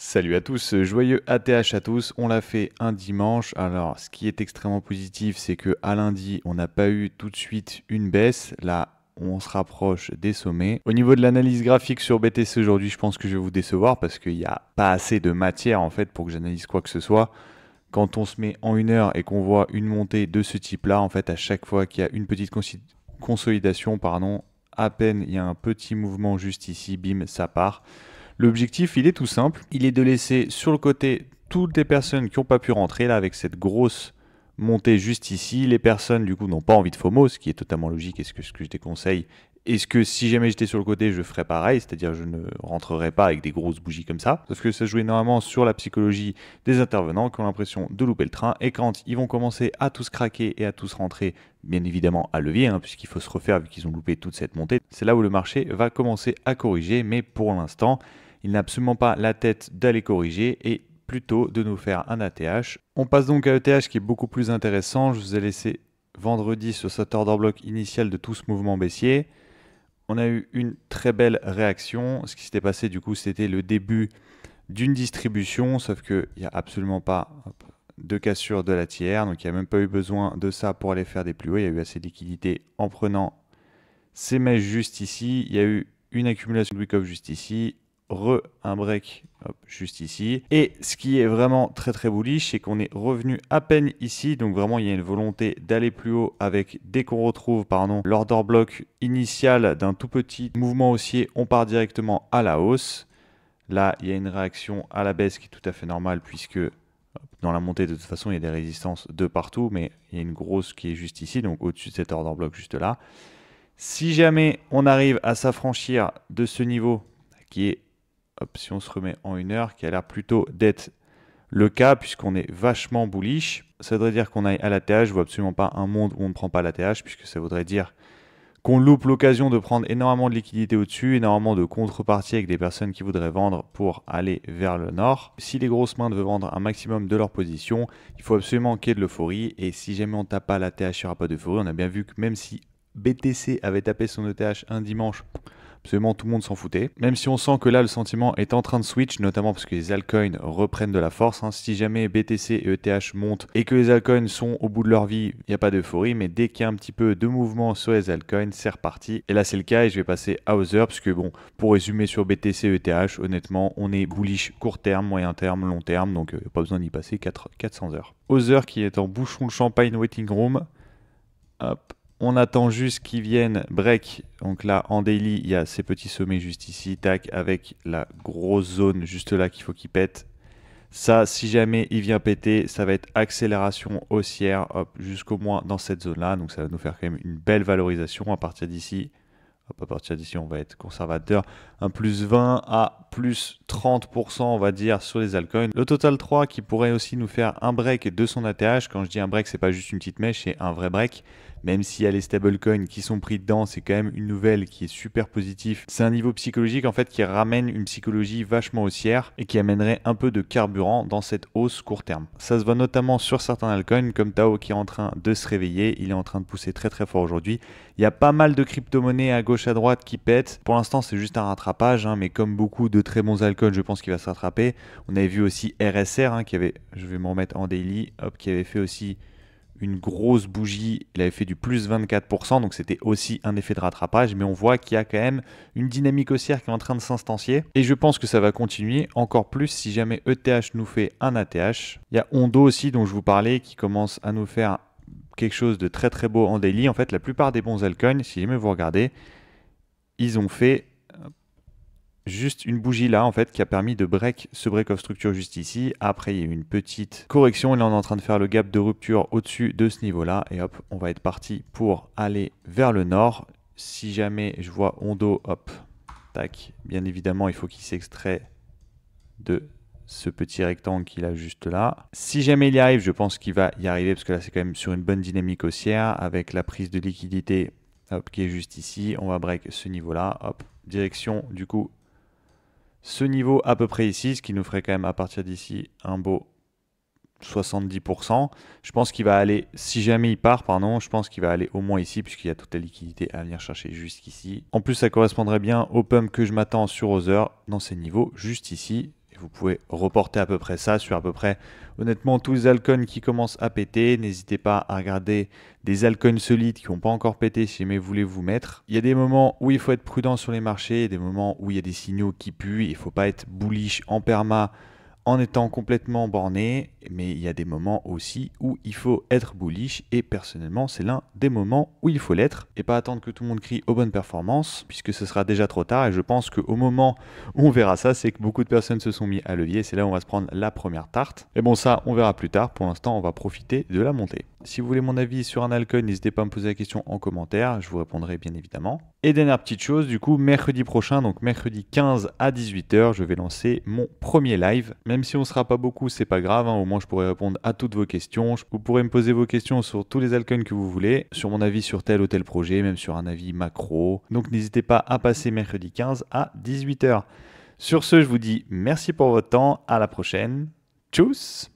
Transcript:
Salut à tous, joyeux ATH à tous, on l'a fait un dimanche. Alors ce qui est extrêmement positif, c'est que à lundi on n'a pas eu tout de suite une baisse. Là on se rapproche des sommets. Au niveau de l'analyse graphique sur BTC aujourd'hui, je pense que je vais vous décevoir parce qu'il n'y a pas assez de matière en fait pour que j'analyse quoi que ce soit. Quand on se met en une heure et qu'on voit une montée de ce type-là, en fait à chaque fois qu'il y a une petite consolidation, pardon, à peine il y a un petit mouvement juste ici, bim, ça part. L'objectif, il est tout simple. Il est de laisser sur le côté toutes les personnes qui n'ont pas pu rentrer là avec cette grosse montée juste ici. Les personnes, du coup, n'ont pas envie de FOMO, ce qui est totalement logique. Est-ce que je déconseille? Est-ce que si jamais j'étais sur le côté, je ferais pareil? C'est-à-dire, je ne rentrerais pas avec des grosses bougies comme ça. Parce que ça joue énormément sur la psychologie des intervenants qui ont l'impression de louper le train. Et quand ils vont commencer à tous craquer et à tous rentrer, bien évidemment à levier, puisqu'il faut se refaire vu qu'ils ont loupé toute cette montée, c'est là où le marché va commencer à corriger. Mais pour l'instant, il n'a absolument pas la tête d'aller corriger et plutôt de nous faire un ATH. On passe donc à ETH qui est beaucoup plus intéressant. Je vous ai laissé vendredi sur cet order block initial de tout ce mouvement baissier. On a eu une très belle réaction. Ce qui s'était passé du coup, c'était le début d'une distribution, sauf qu'il n'y a absolument pas de cassure de la tiers, donc il n'y a même pas eu besoin de ça pour aller faire des plus hauts. Il y a eu assez de liquidité en prenant ces mèches juste ici. Il y a eu une accumulation de wick-off juste ici, un break juste ici. Et ce qui est vraiment très très bullish, c'est qu'on est revenu à peine ici. Donc vraiment, il y a une volonté d'aller plus haut avec, dès qu'on retrouve l'order block initial d'un tout petit mouvement haussier, on part directement à la hausse. Là, il y a une réaction à la baisse qui est tout à fait normale puisque dans la montée, de toute façon, il y a des résistances de partout, mais il y a une grosse qui est juste ici, donc au-dessus de cet order block juste là. Si jamais on arrive à s'affranchir de ce niveau qui est, si on se remet en une heure, qui a l'air plutôt d'être le cas puisqu'on est vachement bullish, ça voudrait dire qu'on aille à l'ATH. Je vois absolument pas un monde où on ne prend pas l'ATH puisque ça voudrait dire qu'on loupe l'occasion de prendre énormément de liquidité au-dessus, énormément de contrepartie avec des personnes qui voudraient vendre pour aller vers le nord. Si les grosses mains veulent vendre un maximum de leur position, il faut absolument qu'il y ait de l'euphorie. Et si jamais on ne tape pas l'ATH, il n'y aura pas d'euphorie. On a bien vu que même si BTC avait tapé son ETH un dimanche, absolument tout le monde s'en foutait. Même si on sent que là, le sentiment est en train de switch, notamment parce que les altcoins reprennent de la force. Si jamais BTC et ETH montent et que les altcoins sont au bout de leur vie, il n'y a pas d'euphorie. Mais dès qu'il y a un petit peu de mouvement sur les altcoins, c'est reparti. Et là, c'est le cas et je vais passer à Other parce que bon, pour résumer sur BTC et ETH, honnêtement, on est bullish court terme, moyen terme, long terme. Donc, il n'y a pas besoin d'y passer 400 heures. Other qui est en bouchon de champagne waiting room. Hop. On attend juste qu'ils viennent break. Donc là, en daily, il y a ces petits sommets juste ici, tac, avec la grosse zone juste là qu'il faut qu'il pète. Ça, si jamais il vient péter, ça va être accélération haussière, hop, jusqu'au moins dans cette zone-là. Donc ça va nous faire quand même une belle valorisation à partir d'ici. Hop, à partir d'ici, on va être conservateur. Un plus 20 à plus 30%, on va dire, sur les altcoins. Le total 3 qui pourrait aussi nous faire un break de son ATH. Quand je dis un break, c'est pas juste une petite mèche, c'est un vrai break. Même s'il y a les stablecoins qui sont pris dedans, c'est quand même une nouvelle qui est super positive. C'est un niveau psychologique en fait qui ramène une psychologie vachement haussière et qui amènerait un peu de carburant dans cette hausse court terme. Ça se voit notamment sur certains altcoins comme Tao qui est en train de se réveiller. Il est en train de pousser très très fort aujourd'hui. Il y a pas mal de crypto-monnaies à gauche à droite qui pètent. Pour l'instant, c'est juste un rattrapage, mais comme beaucoup de très bons altcoins, je pense qu'il va se rattraper. On avait vu aussi RSR qui avait, je vais me remettre en daily, hop, qui avait fait aussi une grosse bougie, il avait fait du plus 24%, donc c'était aussi un effet de rattrapage, mais on voit qu'il y a quand même une dynamique haussière qui est en train de s'instancier, et je pense que ça va continuer encore plus si jamais ETH nous fait un ATH. Il y a Ondo aussi, dont je vous parlais, qui commence à nous faire quelque chose de très très beau en daily. En fait, la plupart des bons altcoins, si jamais vous regardez, ils ont fait juste une bougie là en fait qui a permis de break ce break of structure juste ici. Après il y a eu une petite correction et là on est en train de faire le gap de rupture au-dessus de ce niveau là et hop on va être parti pour aller vers le nord. Si jamais je vois Ondo, hop, tac, bien évidemment il faut qu'il s'extrait de ce petit rectangle qu'il a juste là. Si jamais il y arrive, je pense qu'il va y arriver parce que là c'est quand même sur une bonne dynamique haussière avec la prise de liquidité hop, qui est juste ici. On va break ce niveau là, hop, direction du coup ce niveau à peu près ici, ce qui nous ferait quand même à partir d'ici un beau 70%. Je pense qu'il va aller, si jamais il part, pardon, je pense qu'il va aller au moins ici, puisqu'il y a toute la liquidité à venir chercher jusqu'ici. En plus, ça correspondrait bien au pump que je m'attends sur Other dans ces niveaux, juste ici. Et Vous pouvez reporter à peu près ça sur à peu près, honnêtement, tous les altcoins qui commencent à péter. N'hésitez pas à regarder des altcoins solides qui n'ont pas encore pété si jamais vous voulez vous mettre. Il y a des moments où il faut être prudent sur les marchés, et des moments où il y a des signaux qui puent. Il ne faut pas être bullish en perma en étant complètement borné, mais il y a des moments aussi où il faut être bullish, et personnellement c'est l'un des moments où il faut l'être, et pas attendre que tout le monde crie aux bonnes performances, puisque ce sera déjà trop tard, et je pense qu'au moment où on verra ça, c'est que beaucoup de personnes se sont mis à levier, c'est là où on va se prendre la première tarte. Et bon, ça on verra plus tard, pour l'instant on va profiter de la montée. Si vous voulez mon avis sur un altcoin, n'hésitez pas à me poser la question en commentaire, je vous répondrai bien évidemment. Et dernière petite chose, du coup, mercredi prochain, donc mercredi 15 à 18h, je vais lancer mon premier live. Même si on ne sera pas beaucoup, c'est pas grave, hein, au moins je pourrai répondre à toutes vos questions. Vous pourrez me poser vos questions sur tous les altcoins que vous voulez, sur mon avis sur tel ou tel projet, même sur un avis macro. Donc n'hésitez pas à passer mercredi 15 à 18h. Sur ce, je vous dis merci pour votre temps, à la prochaine. Tchuss!